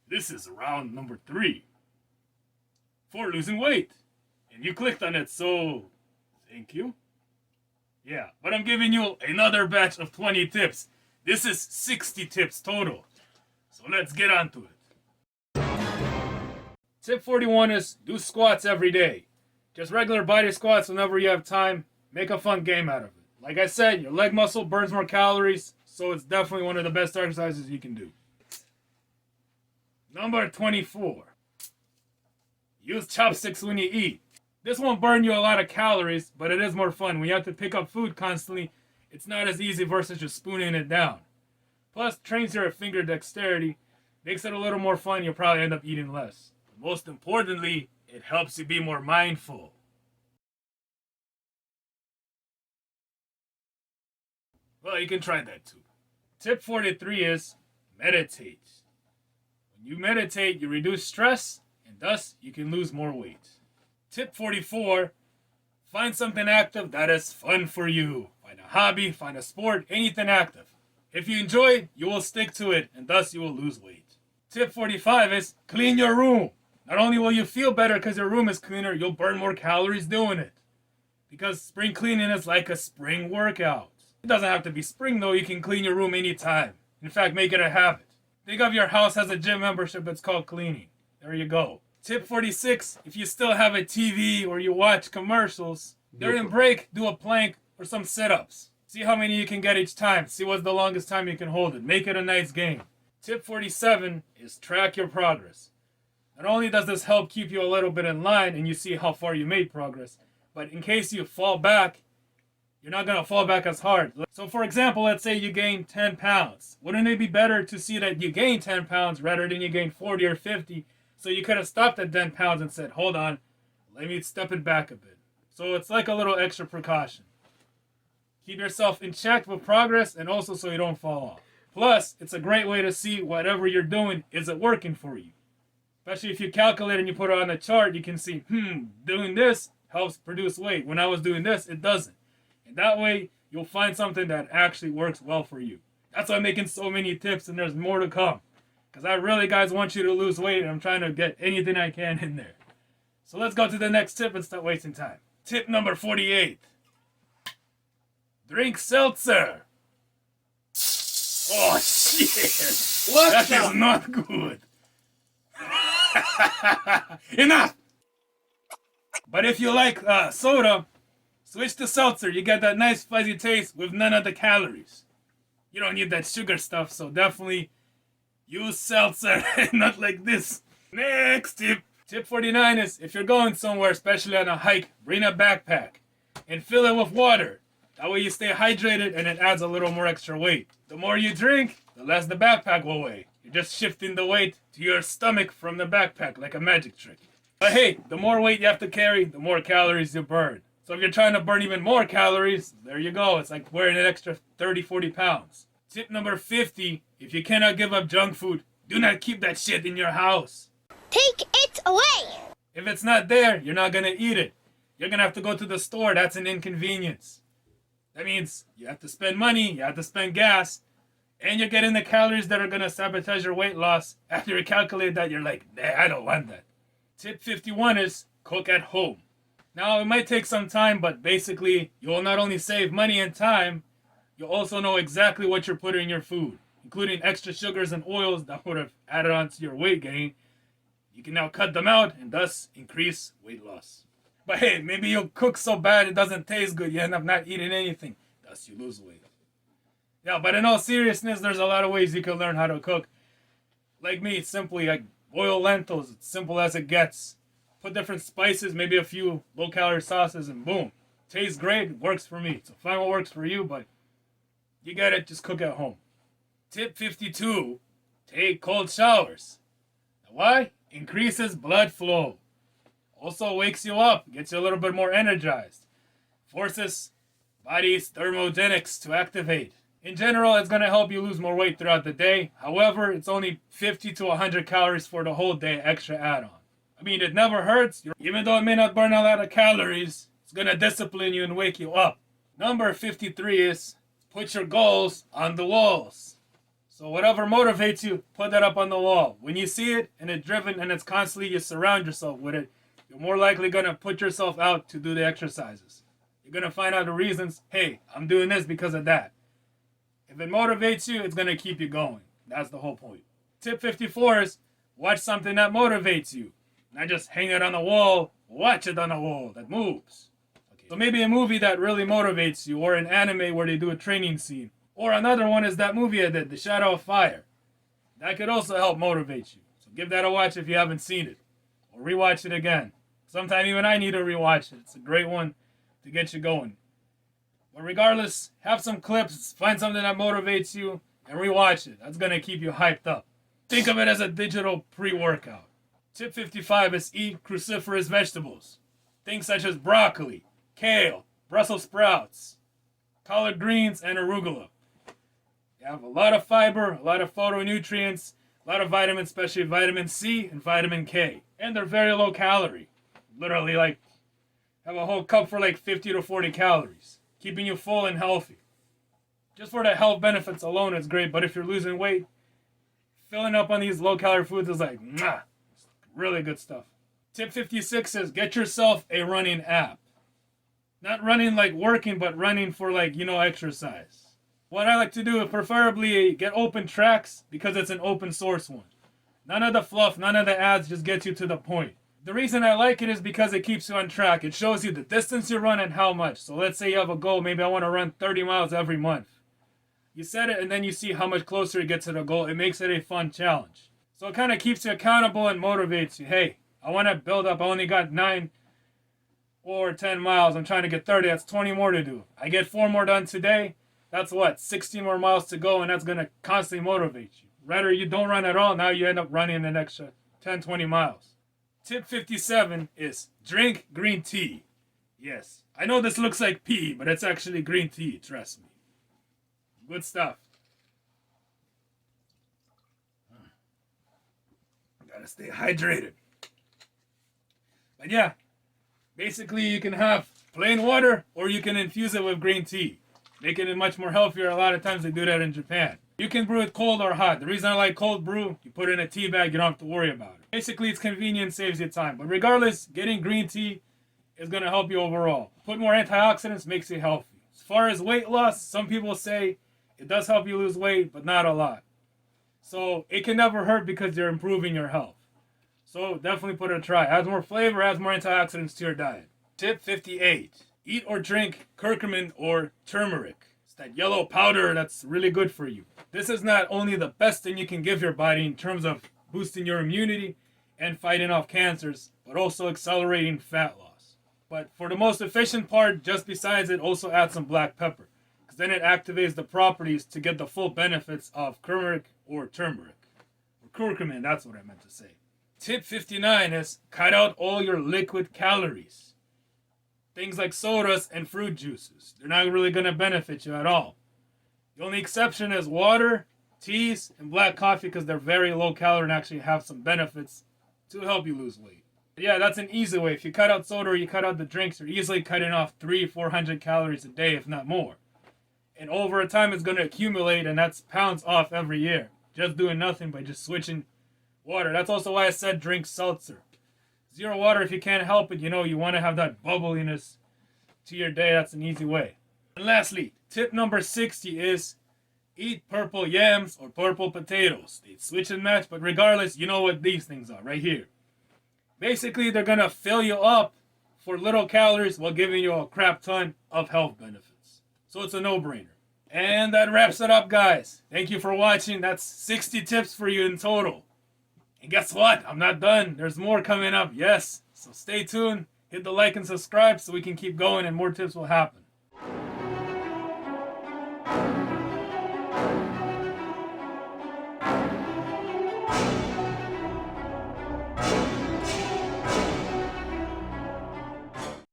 This is round number 3 for losing weight. And you clicked on it, so thank you. Yeah, but I'm giving you another batch of 20 tips. This is 60 tips total. So let's get on to it. Tip 41 is do squats every day. Just regular body squats whenever you have time. Make a fun game out of it. Like I said, your leg muscle burns more calories, so it's definitely one of the best exercises you can do. Number 24. Use chopsticks when you eat. This won't burn you a lot of calories, but it is more fun. When you have to pick up food constantly, it's not as easy versus just spooning it down. Plus, trains your finger dexterity, makes it a little more fun, you'll probably end up eating less. But most importantly, it helps you be more mindful. Well, you can try that too. Tip 43 is meditate. When you meditate, you reduce stress, and thus you can lose more weight. Tip 44, find something active that is fun for you. Find a hobby, find a sport, anything active. If you enjoy it, you will stick to it, and thus you will lose weight. Tip 45 is clean your room. Not only will you feel better because your room is cleaner, you'll burn more calories doing it. Because spring cleaning is like a spring workout. It doesn't have to be spring though, you can clean your room anytime. In fact, make it a habit. Think of your house as a gym membership, it's called cleaning. There you go. Tip 46, if you still have a TV or you watch commercials, during break, do a plank or some sit-ups. See how many you can get each time. See what's the longest time you can hold it. Make it a nice game. Tip 47 is track your progress. Not only does this help keep you a little bit in line and you see how far you made progress, but in case you fall back, you're not going to fall back as hard. So for example, let's say you gain 10 pounds. Wouldn't it be better to see that you gain 10 pounds rather than you gain 40 or 50? So you could have stopped at 10 pounds and said, hold on, let me step it back a bit. So it's like a little extra precaution. Keep yourself in check with progress and also so you don't fall off. Plus, it's a great way to see whatever you're doing, is it working for you? Especially if you calculate and you put it on a chart, you can see, doing this helps produce weight. When I was doing this, it doesn't. And that way, you'll find something that actually works well for you. That's why I'm making so many tips, and there's more to come. Because I really, guys, want you to lose weight, and I'm trying to get anything I can in there. So let's go to the next tip and stop wasting time. Tip number 48. Drink seltzer. Oh, shit. That is not good. Enough! But if you like soda, switch to seltzer. You get that nice fuzzy taste with none of the calories. You don't need that sugar stuff, so definitely use seltzer, not like this. Next tip. Tip 49 is if you're going somewhere, especially on a hike, bring a backpack and fill it with water. That way you stay hydrated and it adds a little more extra weight. The more you drink, the less the backpack will weigh. You're just shifting the weight to your stomach from the backpack like a magic trick. But hey, the more weight you have to carry, the more calories you burn. So if you're trying to burn even more calories, there you go. It's like wearing an extra 30, 40 pounds. Tip number 50, if you cannot give up junk food, do not keep that shit in your house. Take it away! If it's not there, you're not going to eat it. You're going to have to go to the store. That's an inconvenience. That means you have to spend money, you have to spend gas, and you're getting the calories that are going to sabotage your weight loss. After you calculate that, you're like, nah, I don't want that. Tip 51 is cook at home. Now, it might take some time, but basically, you'll not only save money and time, you'll also know exactly what you're putting in your food, including extra sugars and oils that would have added on to your weight gain. You can now cut them out and thus increase weight loss. But hey, maybe you'll cook so bad it doesn't taste good, you end up not eating anything, thus you lose weight. Yeah, but in all seriousness, there's a lot of ways you can learn how to cook. Like me, simply like boil lentils, it's simple as it gets. Put different spices, maybe a few low-calorie sauces, and boom. Tastes great, it works for me. So find what works for you, but you get it, just cook at home. Tip 52, take cold showers. Now why? Increases blood flow. Also wakes you up, gets you a little bit more energized. Forces body's thermogenics to activate. In general, it's going to help you lose more weight throughout the day. However, it's only 50 to 100 calories for the whole day extra add-on. I mean, it never hurts. Even though it may not burn a lot of calories, it's going to discipline you and wake you up. Number 53 is put your goals on the walls. So whatever motivates you, put that up on the wall. When you see it and it's driven and it's constantly, you surround yourself with it, you're more likely going to put yourself out to do the exercises. You're going to find out the reasons. Hey, I'm doing this because of that. If it motivates you, it's going to keep you going. That's the whole point. Tip 54 is watch something that motivates you. Not just hang it on the wall. Watch it on the wall that moves. Okay. So maybe a movie that really motivates you, or an anime where they do a training scene. Or another one is that movie I did, The Shadow of Fire. That could also help motivate you. So give that a watch if you haven't seen it. Or rewatch it again. Sometimes even I need to rewatch it. It's a great one to get you going. But regardless, have some clips, find something that motivates you, and rewatch it. That's going to keep you hyped up. Think of it as a digital pre-workout. Tip 55 is eat cruciferous vegetables. Things such as broccoli, kale, Brussels sprouts, collard greens, and arugula. You have a lot of fiber, a lot of phytonutrients, a lot of vitamins, especially vitamin C and vitamin K. And they're very low calorie. Literally, like, have a whole cup for like 50 to 40 calories, keeping you full and healthy. Just for the health benefits alone, it's great. But if you're losing weight, filling up on these low-calorie foods is like, it's really good stuff. Tip 56 is get yourself a running app. Not running like working, but running for like, exercise. What I like to do is preferably get open tracks because it's an open source one. None of the fluff, none of the ads, just get you to the point. The reason I like it is because it keeps you on track. It shows you the distance you run and how much. So let's say you have a goal, maybe I want to run 30 miles every month. You set it and then you see how much closer you get to the goal. It makes it a fun challenge. So it kind of keeps you accountable and motivates you. Hey, I want to build up. I only got 9 or 10 miles. I'm trying to get 30. That's 20 more to do. I get 4 more done today. That's 16 more miles to go, and that's going to constantly motivate you. Rather, you don't run at all. Now you end up running an extra 10, 20 miles. Tip 57 is drink green tea. Yes, I know this looks like pee, but it's actually green tea, trust me. Good stuff. Gotta stay hydrated. But yeah, basically you can have plain water or you can infuse it with green tea, making it much more healthier. A lot of times they do that in Japan. You can brew it cold or hot. The reason I like cold brew, you put it in a tea bag, you don't have to worry about it. Basically it's convenient, saves you time. But regardless, getting green tea is going to help you overall. Put more antioxidants, makes you healthy. As far as weight loss, some people say it does help you lose weight, but not a lot. So it can never hurt because you're improving your health. So definitely put it a try. Adds more flavor, adds more antioxidants to your diet. Tip 58. Eat or drink curcumin or turmeric. It's that yellow powder that's really good for you. This is not only the best thing you can give your body in terms of boosting your immunity and fighting off cancers, but also accelerating fat loss. But for the most efficient part, just besides it, also add some black pepper. Because then it activates the properties to get the full benefits of turmeric or turmeric. Or curcumin, that's what I meant to say. Tip 59 is cut out all your liquid calories. Things like sodas and fruit juices. They're not really going to benefit you at all. The only exception is water, teas, and black coffee because they're very low calorie and actually have some benefits to help you lose weight. But yeah, that's an easy way. If you cut out soda or you cut out the drinks, you're easily cutting off 300-400 calories a day, if not more. And over time, it's going to accumulate, and that's pounds off every year. Just doing nothing by just switching water. That's also why I said drink seltzer. Zero water if you can't help it. You want to have that bubbliness to your day. That's an easy way. And lastly, tip number 60 is eat purple yams or purple potatoes. They switch and match, but regardless, you know what these things are right here. Basically, they're going to fill you up for little calories while giving you a crap ton of health benefits. So it's a no-brainer. And that wraps it up, guys. Thank you for watching. That's 60 tips for you in total. And guess what? I'm not done. There's more coming up. Yes. So stay tuned. Hit the like and subscribe so we can keep going and more tips will happen.